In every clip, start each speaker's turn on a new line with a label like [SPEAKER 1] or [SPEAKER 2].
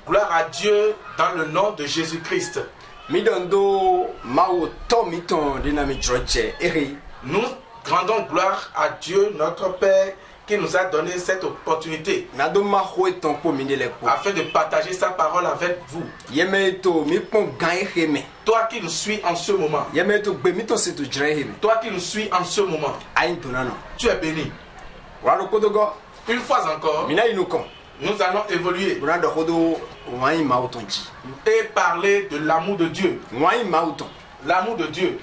[SPEAKER 1] Gloire à Dieu dans le nom de Jésus-Christ. Nous rendons gloire à Dieu, notre Père, qui nous a donné cette opportunité afin de partager sa parole avec vous. Toi qui nous suis en ce moment, toi qui nous suis en ce moment, tu es béni. Une fois encore, nous allons évoluer et parler de l'amour de Dieu. L'amour de Dieu.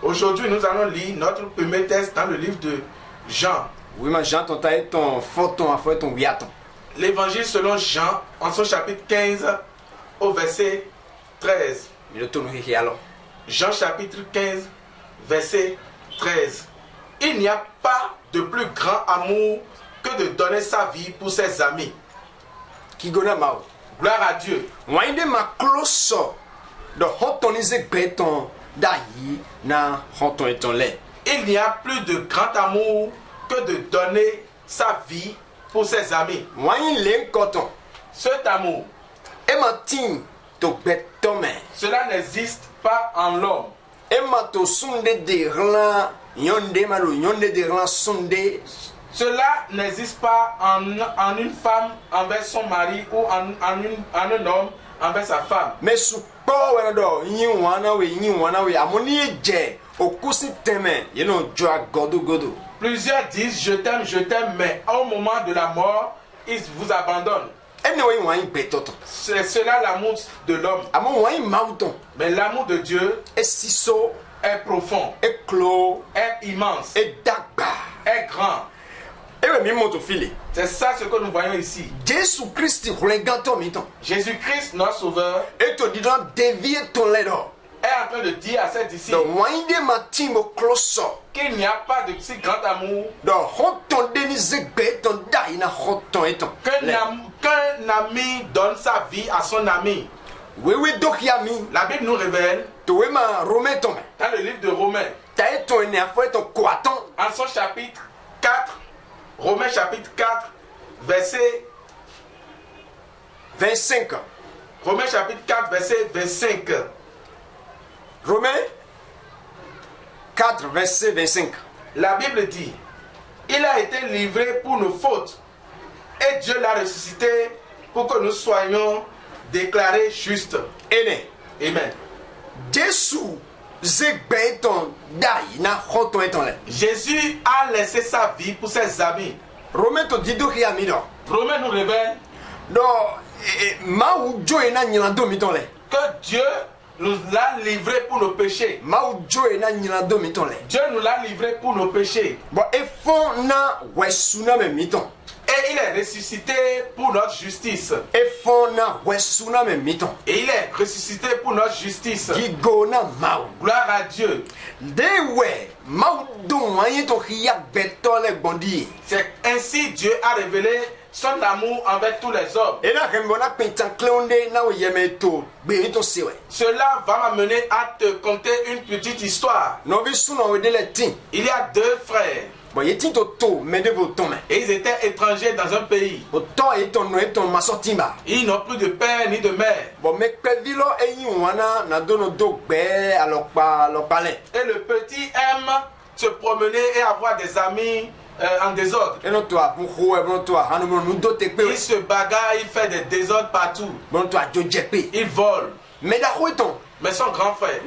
[SPEAKER 1] Aujourd'hui, nous allons lire notre premier texte dans le livre de Jean. L'évangile selon Jean, en son chapitre 15, au verset 13. Jean chapitre 15, verset 13. Il n'y a pas de plus grand amour que de donner sa vie pour ses amis. Gloire à Dieu. Il n'y a plus de grand amour que de donner sa vie pour ses amis. Cet amour, cela n'existe pas en l'homme. Cela n'existe pas en une femme envers son mari ou en un homme envers sa femme. Mais plusieurs disent je t'aime, mais au moment de la mort, ils vous abandonnent. C'est cela l'amour de l'homme. Mais l'amour de Dieu est profond, est immense, est grand. C'est ça ce que nous voyons ici. Jésus-Christ, notre sauveur, est en train de dire à ses disciples qu'il n'y a pas de si grand amour qu'un ami donne sa vie à son ami. La Bible nous révèle dans le livre de Romains, en son chapitre 4, Romains chapitre 4, verset 25. Romains chapitre 4, verset 25. Romains 4, verset 25. La Bible dit, il a été livré pour nos fautes et Dieu l'a ressuscité pour que nous soyons déclarés justes. Amen. Jésus a laissé sa vie pour ses amis. Romains nous révèle que Dieu nous l'a livré pour nos péchés. Dieu nous l'a livré pour nos péchés. Et il est ressuscité pour notre justice. Et il est ressuscité pour notre justice. Gloire à Dieu. C'est ainsi Dieu a révélé son amour envers tous les hommes. Cela va m'amener à te conter une petite histoire. Il y a deux frères. Et ils étaient étrangers dans un pays. Ils n'ont plus de père ni de mère. Et le petit aime se promener et avoir des amis en désordre. Il se bagarre, il fait des désordres partout. Il vole. Mais son grand frère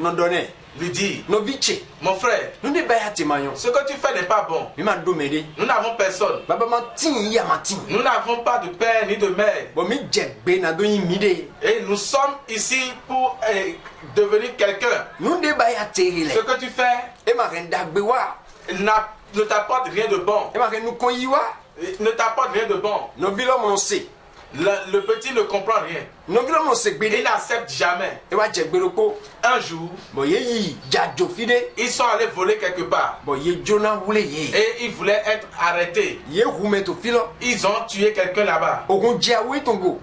[SPEAKER 1] lui dit, mon frère, ce que tu fais n'est pas bon. Nous n'avons personne. Nous n'avons pas de père ni de mère. Et nous sommes ici pour devenir quelqu'un. Ce que tu fais ne t'apporte rien de bon. Ne t'apporte rien de bon. Le petit ne comprend rien. Il n'accepte jamais. Un jour, ils sont allés voler quelque part. Et ils voulaient être arrêtés. Ils ont tué quelqu'un là-bas.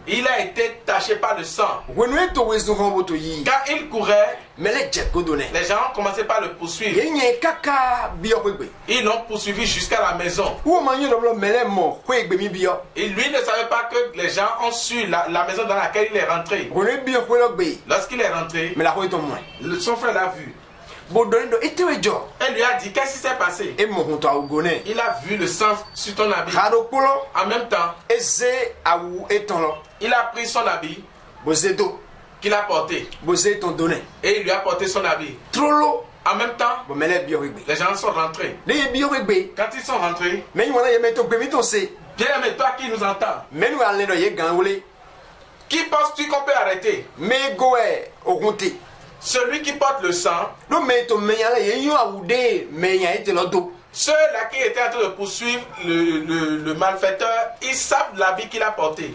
[SPEAKER 1] Il a été taché par le sang. Quand il courait, les gens ont commencé par le poursuivre. Ils l'ont poursuivi jusqu'à la maison. Et lui ne savait pas que les gens ont su la maison dans laquelle il est rentré. Lorsqu'il est rentré, son frère l'a vu. Elle lui a dit, qu'est-ce qui s'est passé? Il a vu le sang sur ton habit. En même temps, il a pris son habit qu'il a porté et il lui a porté son habit. En même temps, les gens sont rentrés. Quand ils sont rentrés, bien aimé, toi qui nous entends, qui penses-tu qu'on peut arrêter? Celui qui porte le sang, ceux-là qui étaient en train de poursuivre le malfaiteur, ils savent l'habit qu'il a porté.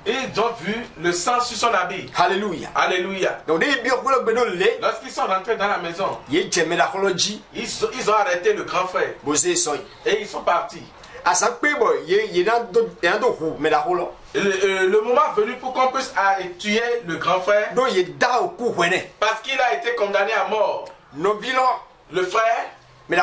[SPEAKER 1] Ils ont vu le sang sur son habit. Alléluia. Alléluia. Lorsqu'ils sont rentrés dans la maison, ils ont arrêté le grand frère. Et ils sont partis. Le moment venu pour qu'on puisse tuer le grand frère, parce qu'il a été condamné à mort. Le frère, le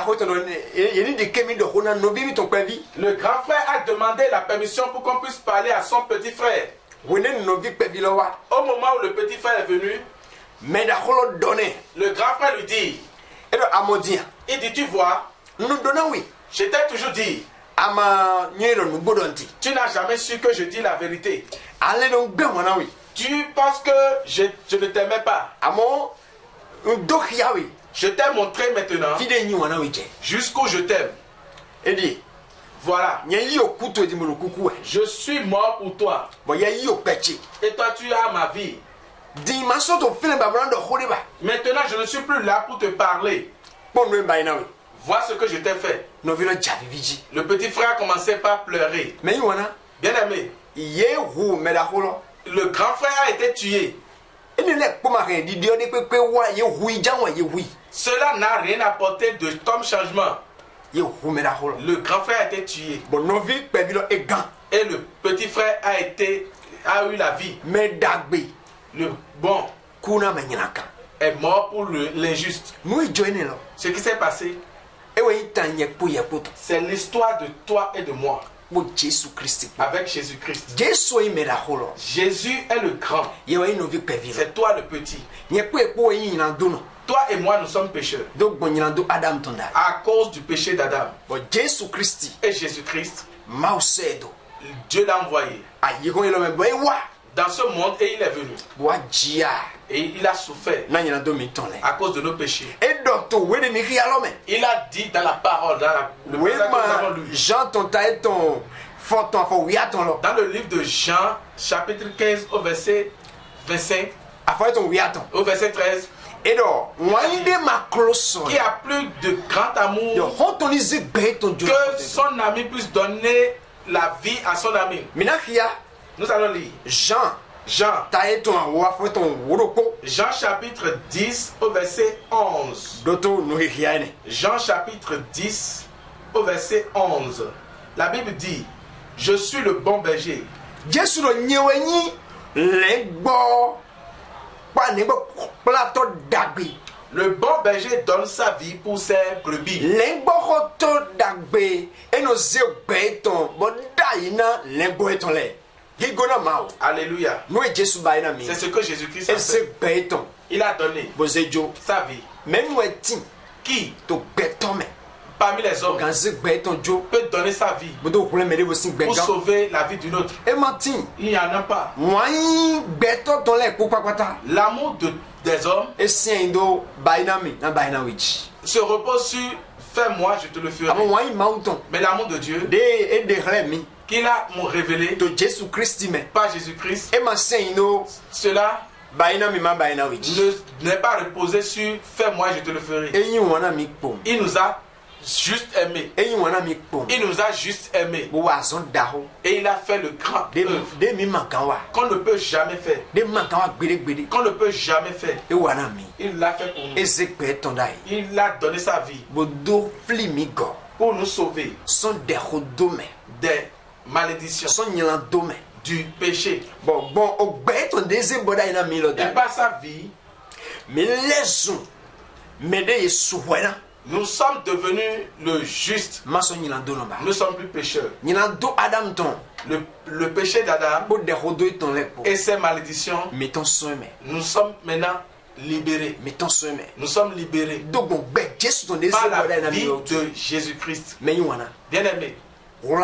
[SPEAKER 1] grand frère a demandé la permission pour qu'on puisse parler à son petit frère. Au moment où le petit frère est venu, le grand frère lui dit, il dit, tu vois, je t'ai toujours dit, tu n'as jamais su que je dis la vérité. Tu penses que je ne t'aimais pas. Je t'ai montré maintenant jusqu'où je t'aime. Voilà. Je suis mort pour toi. Et toi tu as ma vie. Maintenant je ne suis plus là pour te parler. Vois ce que je t'ai fait. Le petit frère a commencé par pleurer. Bien aimé, le grand frère a été tué. Cela n'a rien apporté de comme changement. Le grand frère a été tué. Et le petit frère a eu la vie. Le bon est mort pour l'injuste. Ce qui s'est passé, c'est l'histoire de toi et de moi. Avec Jésus-Christ. Jésus est le grand. C'est toi le petit. Toi et moi, nous sommes pécheurs. À cause du péché d'Adam. Et Jésus-Christ, Dieu l'a envoyé dans ce monde et il est venu. Et il a souffert à cause de nos péchés. Il a dit dans la parole, dans le message que nous avons lu, dans le livre de Jean, chapitre 15, au verset 25, au verset 13, qui a plus de grand amour que son ami puisse donner la vie à son ami. Nous allons lire Jean chapitre 10 au verset 11. Jean chapitre 10 au verset 11. La Bible dit, je suis le bon berger. Le bon berger donne sa vie pour ses brebis. Alléluia. C'est ce que Jésus-Christ a fait. Il a donné sa vie. Qui parmi les hommes peut donner sa vie pour sauver la vie d'une autre? Il n'y en a pas. L'amour des hommes se repose sur fais-moi, je te le ferai. Mais l'amour de Dieu qu'il a révélé par Jésus-Christ, cela n'est pas reposé sur fais-moi, je te le ferai. Il nous a juste aimés. Il nous a juste aimés. Et il a fait le grand œuvre qu'on ne peut jamais faire. Qu'on ne peut jamais faire. Il l'a fait pour nous. Il a donné sa vie pour nous sauver des malédictions, du péché. Et par sa vie, nous sommes devenus le juste. Nous sommes plus pécheurs. Le péché d'Adam et ses malédictions, nous sommes maintenant libérés. Nous sommes libérés par la vie de Jésus-Christ. Bien-aimé, le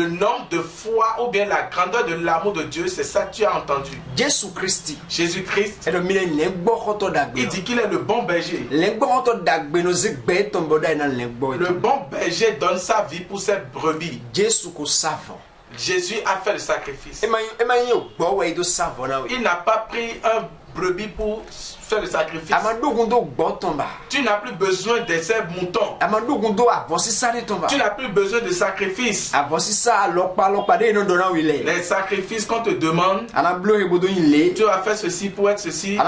[SPEAKER 1] nombre de fois ou bien la grandeur de l'amour de Dieu, c'est ça que tu as entendu. Jésus-Christ, il dit qu'il est le bon berger. Le bon berger donne sa vie pour ses brebis. Jésus a fait le sacrifice. Il n'a pas pris un brebis pour faire le sacrifice. Tu n'as plus besoin de ces moutons. Tu n'as plus besoin de sacrifices. Les sacrifices qu'on te demande, tu vas faire ceci pour être ceci.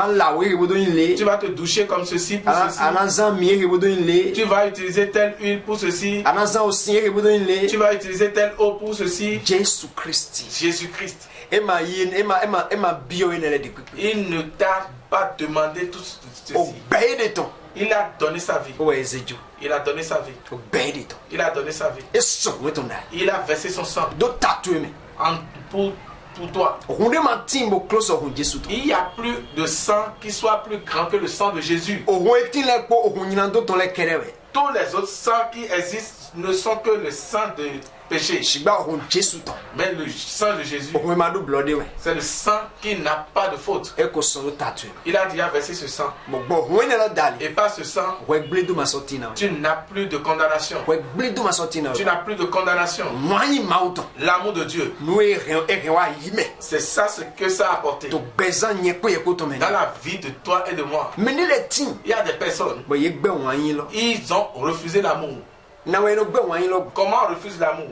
[SPEAKER 1] Tu vas te doucher comme ceci pour ceci. Tu vas utiliser telle huile pour ceci. Tu vas utiliser telle eau pour ceci. Jésus-Christ. Il ne t'a pas demandé tout ceci. Il a donné sa vie. Il a donné sa vie. Il a donné sa vie. Il a versé son sang pour toi. Il n'y a plus de sang qui soit plus grand que le sang de Jésus. Tous les autres sangs qui existent ne sont que le sang de péché. Mais le sang de Jésus, c'est le sang qui n'a pas de faute. Il a déjà versé ce sang. Et par ce sang, tu n'as plus de condamnation. Tu n'as plus de condamnation. L'amour de Dieu, c'est ça ce que ça a apporté dans la vie de toi et de moi. Il y a des personnes, ils ont refusé l'amour. Comment on refuse l'amour?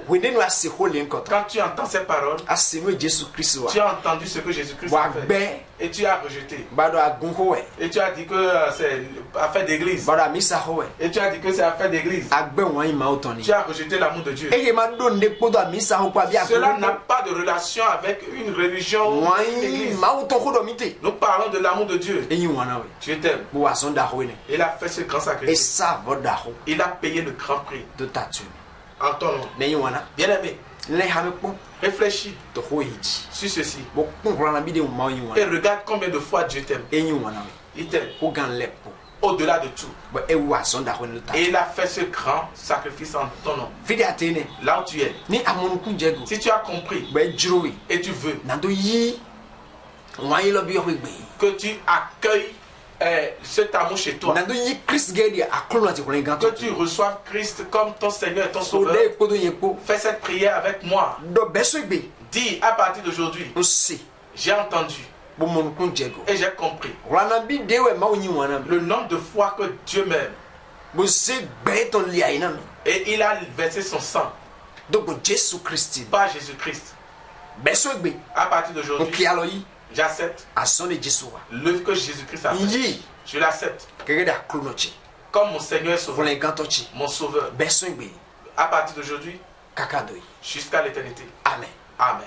[SPEAKER 1] Quand tu entends ces paroles, tu as entendu ce que Jésus-Christ a fait et tu as rejeté. Et tu as dit que c'est affaire d'église. Et tu as dit que c'est affaire d'église. Tu as rejeté l'amour de Dieu. Cela n'a pas de relation avec une religion ou une église. Nous parlons de l'amour de Dieu. Tu t'aimes. Il a fait ce grand sacrifice. Il a payé le grand prix en ton nom. Bien-aimé, réfléchis sur ceci et regarde combien de fois Dieu t'aime. Il t'aime au-delà de tout. Et il a fait ce grand sacrifice en ton nom. Là où tu es, si tu as compris et tu veux que tu accueilles cet amour chez toi, que tu reçoives Christ comme ton Seigneur et ton Sauveur, fais cette prière avec moi. Dis à partir d'aujourd'hui, j'ai entendu et j'ai compris le nombre de fois que Dieu m'aime. Et il a versé son sang par Jésus-Christ. À partir d'aujourd'hui, j'accepte l'œuvre que Jésus-Christ a fait. Je l'accepte comme mon Seigneur et Sauveur, mon Sauveur. À partir d'aujourd'hui, jusqu'à l'éternité. Amen. Amen.